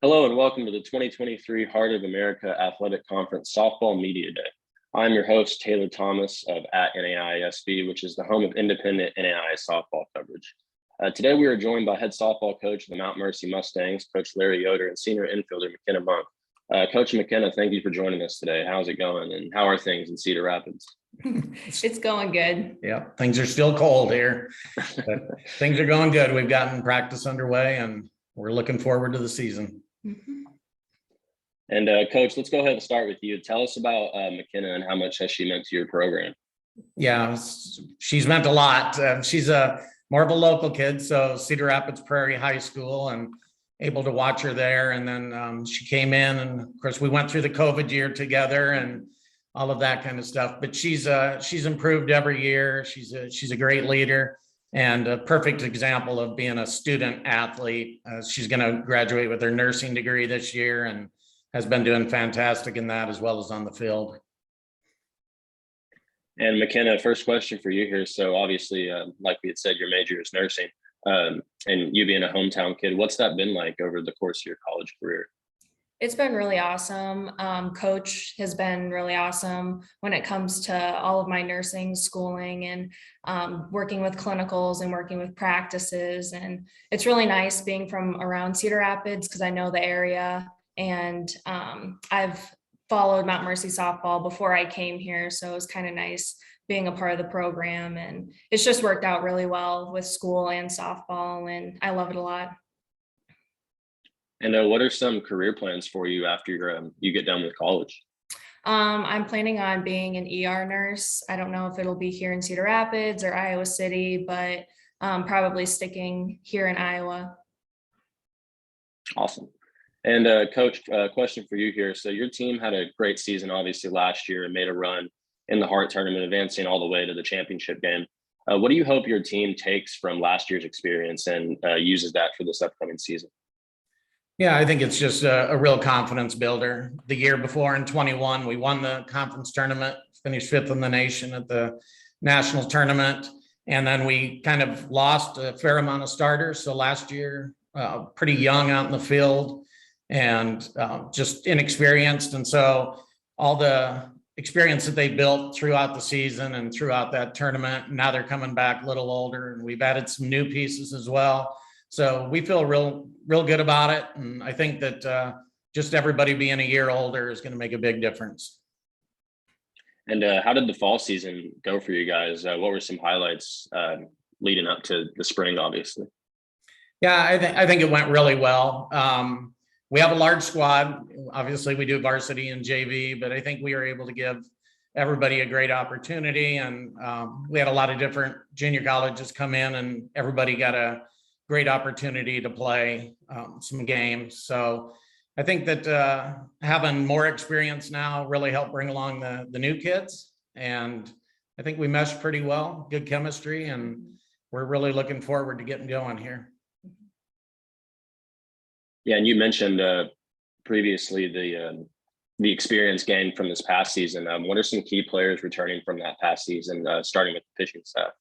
Hello and welcome to the 2023 Heart of America Athletic Conference Softball Media Day. I'm your host, Taylor Thomas of @NAISB, which is the home of independent NAIA softball coverage. Today we are joined by head softball coach of the Mount Mercy Mustangs, Coach Larry Yoder, and senior infielder McKenna Monk. Coach McKenna, thank you for joining us today. How's it going and how are things in Cedar Rapids? It's going good. Yeah, things are still cold here, but things are going good. We've gotten practice underway and we're looking forward to the season. Mhm. And Coach, let's go ahead and start with you. Tell us about McKenna and how much has she meant to your program? Yeah, she's meant a lot. She's more of a local kid, so Cedar Rapids Prairie High School, and able to watch her there. And then she came in, and of course we went through the COVID year together and all of that kind of stuff. But she's improved every year. She's a great leader and a perfect example of being a student athlete. She's going to graduate with her nursing degree this year and has been doing fantastic in that as well as on the field. And McKenna, first question for you here. So obviously, like we had said, your major is nursing, and you being a hometown kid, what's that been like over the course of your college career? It's been really awesome. Coach has been really awesome when it comes to all of my nursing schooling and working with clinicals and working with practices. And it's really nice being from around Cedar Rapids because I know the area, and I've followed Mount Mercy softball before I came here. So it was kind of nice being a part of the program, and it's just worked out really well with school and softball, and I love it a lot. And what are some career plans for you after you get done with college? I'm planning on being an ER nurse. I don't know if it'll be here in Cedar Rapids or Iowa City, but probably sticking here in Iowa. Awesome. And Coach, question for you here. So your team had a great season, obviously, last year and made a run in the Hart tournament, advancing all the way to the championship game. What do you hope your team takes from last year's experience and uses that for this upcoming season? Yeah, I think it's just a real confidence builder. The year before in 21, we won the conference tournament, finished 5th in the nation at the national tournament. And then we kind of lost a fair amount of starters. So last year, pretty young out in the field and just inexperienced. And so all the experience that they built throughout the season and throughout that tournament, now they're coming back a little older, and we've added some new pieces as well. So we feel real good about it. And I think that just everybody being a year older is going to make a big difference. And how did the fall season go for you guys? What were some highlights leading up to the spring, obviously? Yeah, I think it went really well. We have a large squad. Obviously, we do varsity and JV, but I think we were able to give everybody a great opportunity. And we had a lot of different junior colleges come in, and everybody got a great opportunity to play some games. So I think that having more experience now really helped bring along the new kids. And I think we meshed pretty well, good chemistry, and we're really looking forward to getting going here. Yeah, and you mentioned previously the experience gained from this past season. What are some key players returning from that past season, starting with the pitching staff?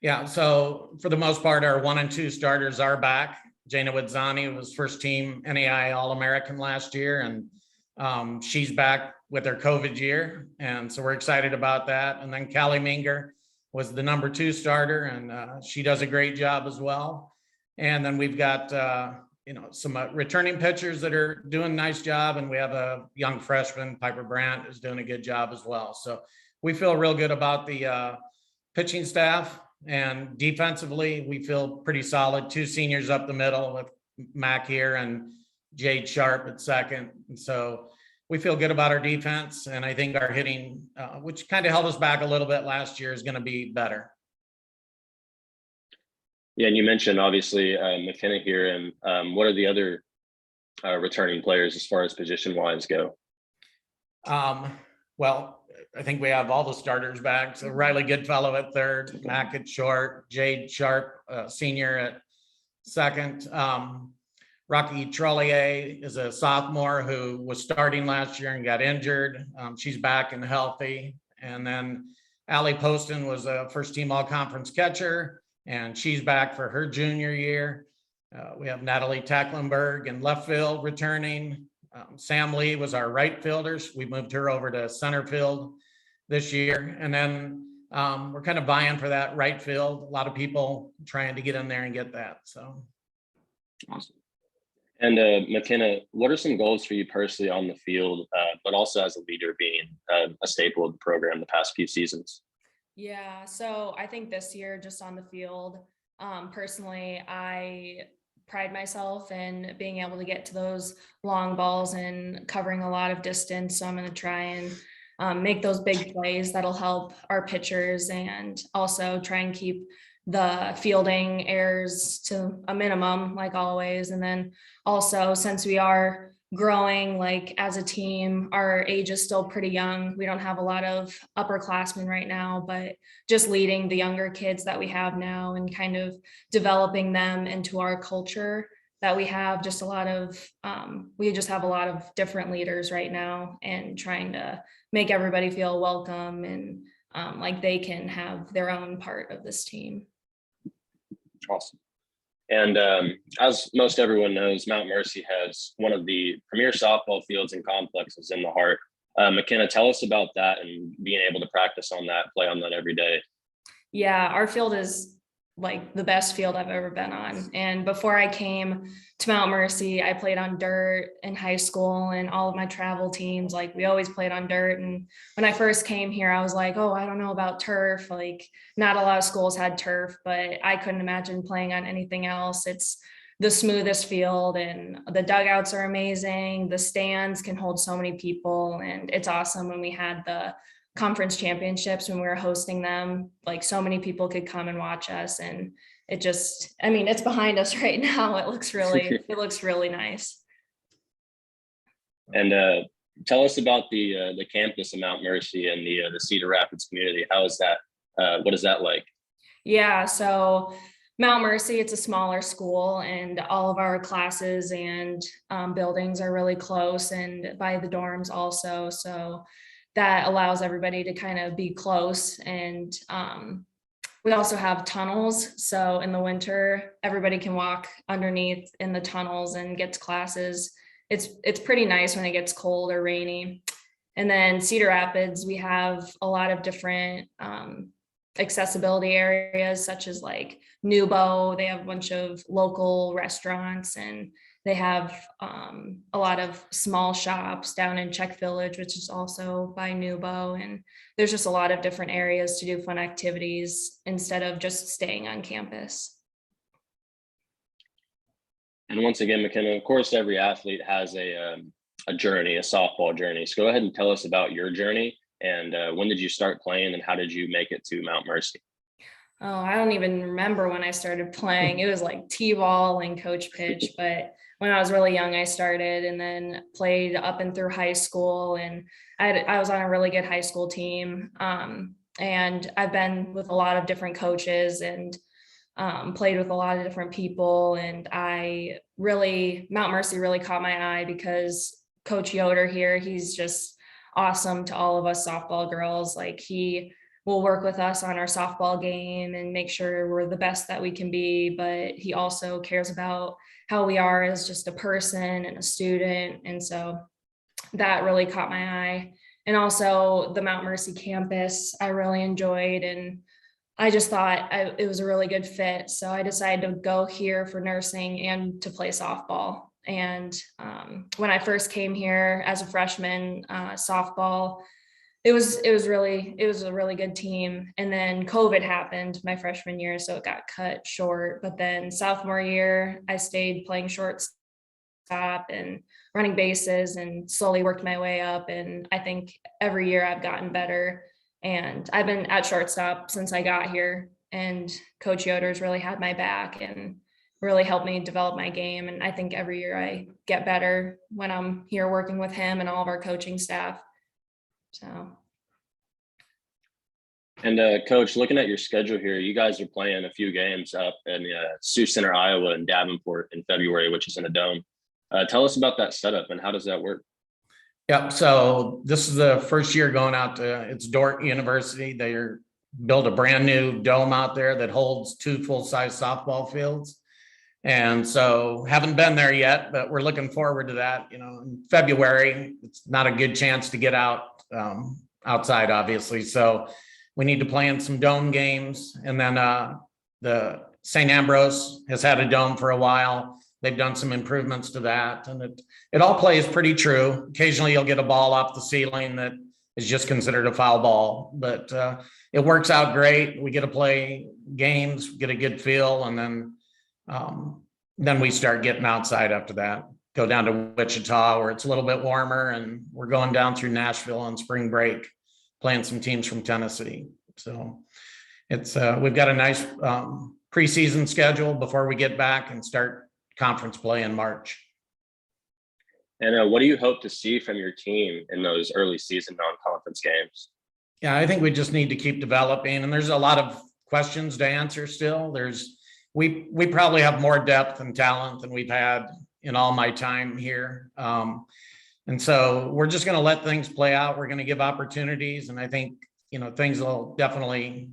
Yeah, so for the most part, our 1 and 2 starters are back. Jana Widzani was first team NAIA All-American last year, and she's back with her COVID year. And so we're excited about that. And then Callie Minger was the number 2 starter, and she does a great job as well. And then we've got, some returning pitchers that are doing a nice job. And we have a young freshman, Piper Brandt, is doing a good job as well. So we feel real good about the pitching staff. And defensively, we feel pretty solid. 2 seniors up the middle with Mac here and Jade Sharp at second. And so we feel good about our defense. And I think our hitting, which kind of held us back a little bit last year, is going to be better. Yeah, and you mentioned obviously McKenna here, and what are the other returning players as far as position-wise go? Well, I think we have all the starters back. So Riley Goodfellow at third, Mac at short, Jade Sharp, senior at second. Rocky Trollier is a sophomore who was starting last year and got injured. She's back and healthy. And then Allie Poston was a first team all conference catcher, and she's back for her junior year. We have Natalie Tacklenberg in left field returning. Sam Lee was our right fielder. We moved her over to center field this year. And then we're kind of vying for that right field. A lot of people trying to get in there and get that. So Awesome. And McKenna, what are some goals for you personally on the field, but also as a leader, being a staple of the program the past few seasons? Yeah, so I think this year, just on the field, personally, I pride myself in being able to get to those long balls and covering a lot of distance. So I'm going to try and make those big plays that'll help our pitchers, and also try and keep the fielding errors to a minimum, like always. And then also, since we are growing like as a team, our age is still pretty young. We don't have a lot of upperclassmen right now, but just leading the younger kids that we have now and kind of developing them into our culture that we have. Just a lot of we just have a lot of different leaders right now, and trying to make everybody feel welcome and like they can have their own part of this team. Awesome. And as most everyone knows, Mount Mercy has one of the premier softball fields and complexes in the heart. McKenna, tell us about that and being able to practice on that, play on that every day. Yeah, our field is like the best field I've ever been on. And before I came to Mount Mercy, I played on dirt in high school, and all of my travel teams, like we always played on dirt. And when I first came here, I was like, oh, I don't know about turf. Like not a lot of schools had turf, but I couldn't imagine playing on anything else. It's the smoothest field, and the dugouts are amazing. The stands can hold so many people, and it's awesome. When we had the conference championships, when we were hosting them, like so many people could come and watch us, and it just, I mean, it's behind us right now. It looks really nice. And tell us about the campus of Mount Mercy and the Cedar Rapids community. How is that? What is that like? Yeah, so Mount Mercy, it's a smaller school, and all of our classes and buildings are really close, and by the dorms also. So that allows everybody to kind of be close. And we also have tunnels. So in the winter, everybody can walk underneath in the tunnels and get to classes. It's pretty nice when it gets cold or rainy. And then Cedar Rapids, we have a lot of different accessibility areas, such as like Nubo. They have a bunch of local restaurants, and they have a lot of small shops down in Czech Village, which is also by Nubo. And there's just a lot of different areas to do fun activities instead of just staying on campus. And once again, McKenna, of course, every athlete has a journey, a softball journey. So go ahead and tell us about your journey, and when did you start playing, and how did you make it to Mount Mercy? Oh, I don't even remember when I started playing. It was like T-ball and coach pitch, but when I was really young, I started, and then played up and through high school. And I was on a really good high school team. And I've been with a lot of different coaches, and played with a lot of different people. And Mount Mercy really caught my eye because Coach Yoder here, he's just awesome to all of us softball girls. Like he will work with us on our softball game and make sure we're the best that we can be, but he also cares about how we are as just a person and a student. And so that really caught my eye. And also the Mount Mercy campus, I really enjoyed, and I just thought it was a really good fit. So I decided to go here for nursing and to play softball. And when I first came here as a freshman, softball, it was a really good team. And then COVID happened my freshman year, so it got cut short. But then sophomore year, I stayed playing shortstop and running bases, and slowly worked my way up. And I think every year I've gotten better. And I've been at shortstop since I got here, and Coach Yoder's really had my back and really helped me develop my game. And I think every year I get better when I'm here working with him and all of our coaching staff. So. And Coach, looking at your schedule here, you guys are playing a few games up in Sioux Center, Iowa, and Davenport in February, which is in a dome. Tell us about that setup and how does that work? Yep. So this is the first year going out to, it's Dordt University. Built a brand new dome out there that holds 2 full-size softball fields. And so haven't been there yet, but we're looking forward to that. You know, in February, it's not a good chance to get out outside, obviously. So we need to play in some dome games. And then the St. Ambrose has had a dome for a while. They've done some improvements to that. And it all plays pretty true. Occasionally you'll get a ball off the ceiling that is just considered a foul ball, but it works out great. We get to play games, get a good feel, and then we start getting outside after that. Go down to Wichita where it's a little bit warmer, and we're going down through Nashville on spring break, playing some teams from Tennessee. So it's we've got a nice preseason schedule before we get back and start conference play in March. And what do you hope to see from your team in those early season non-conference games? Yeah, I think we just need to keep developing, and there's a lot of questions to answer still. We probably have more depth and talent than we've had in all my time here. And so we're just going to let things play out. We're going to give opportunities, and I think, you know, things will definitely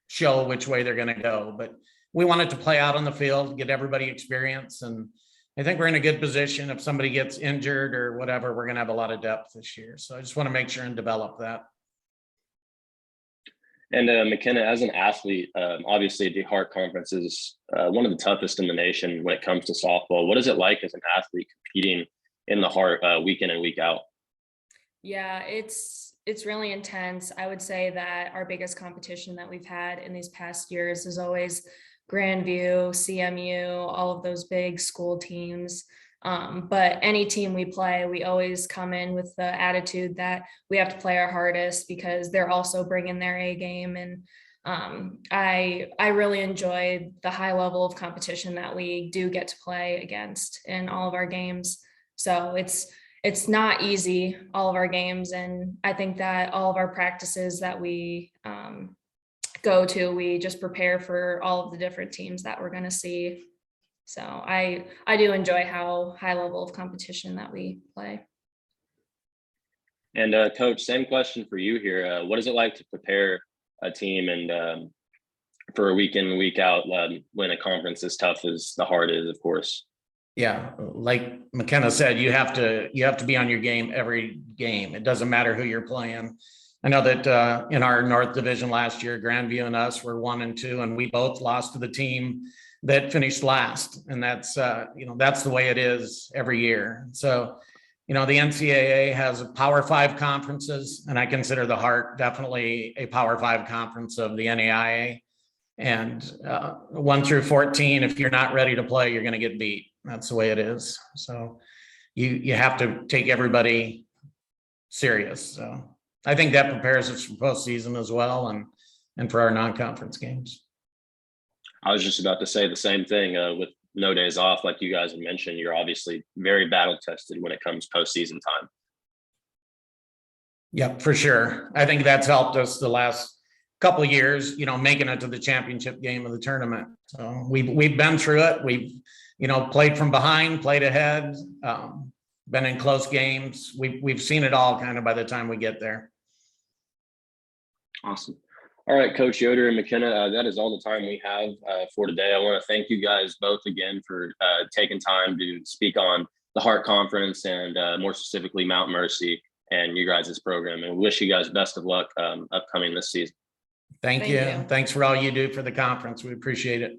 show which way they're going to go. But we want it to play out on the field, get everybody experience, and I think we're in a good position. If somebody gets injured or whatever, we're going to have a lot of depth this year. So I just want to make sure and develop that. And McKenna, as an athlete, obviously the Hart Conference is one of the toughest in the nation when it comes to softball. What is it like as an athlete competing in the Hart week in and week out? Yeah, it's really intense. I would say that our biggest competition that we've had in these past years is always Grandview, CMU, all of those big school teams. But any team we play, we always come in with the attitude that we have to play our hardest because they're also bringing their A game. And I really enjoyed the high level of competition that we do get to play against in all of our games. So it's not easy, all of our games. And I think that all of our practices that we go to, we just prepare for all of the different teams that we're going to see. So I do enjoy how high level of competition that we play. And Coach, same question for you here. What is it like to prepare a team and for a week in, week out when a conference as tough as the Hart is, of course? Yeah, like McKenna said, you have to be on your game every game. It doesn't matter who you're playing. I know that in our North Division last year, Grandview and us were 1-2, and we both lost to the team that finished last. And that's that's the way it is every year. So, the NCAA has Power 5 conferences, and I consider the Hart definitely a Power 5 conference of the NAIA. And 1 through 14, if you're not ready to play, you're going to get beat. That's the way it is. So you have to take everybody serious. So I think that prepares us for postseason as well, and for our non-conference games. I was just about to say the same thing. With no days off, like you guys had mentioned, you're obviously very battle tested when it comes postseason time. Yeah, for sure. I think that's helped us the last couple of years, making it to the championship game of the tournament. So we've been through it. We've, played from behind, played ahead, been in close games. We've seen it all kind of by the time we get there. Awesome. All right, Coach Yoder and McKenna, that is all the time we have for today. I want to thank you guys both again for taking time to speak on the Hart Conference and more specifically Mount Mercy and you guys' program. And we wish you guys best of luck upcoming this season. Thank you. Thanks for all you do for the conference. We appreciate it.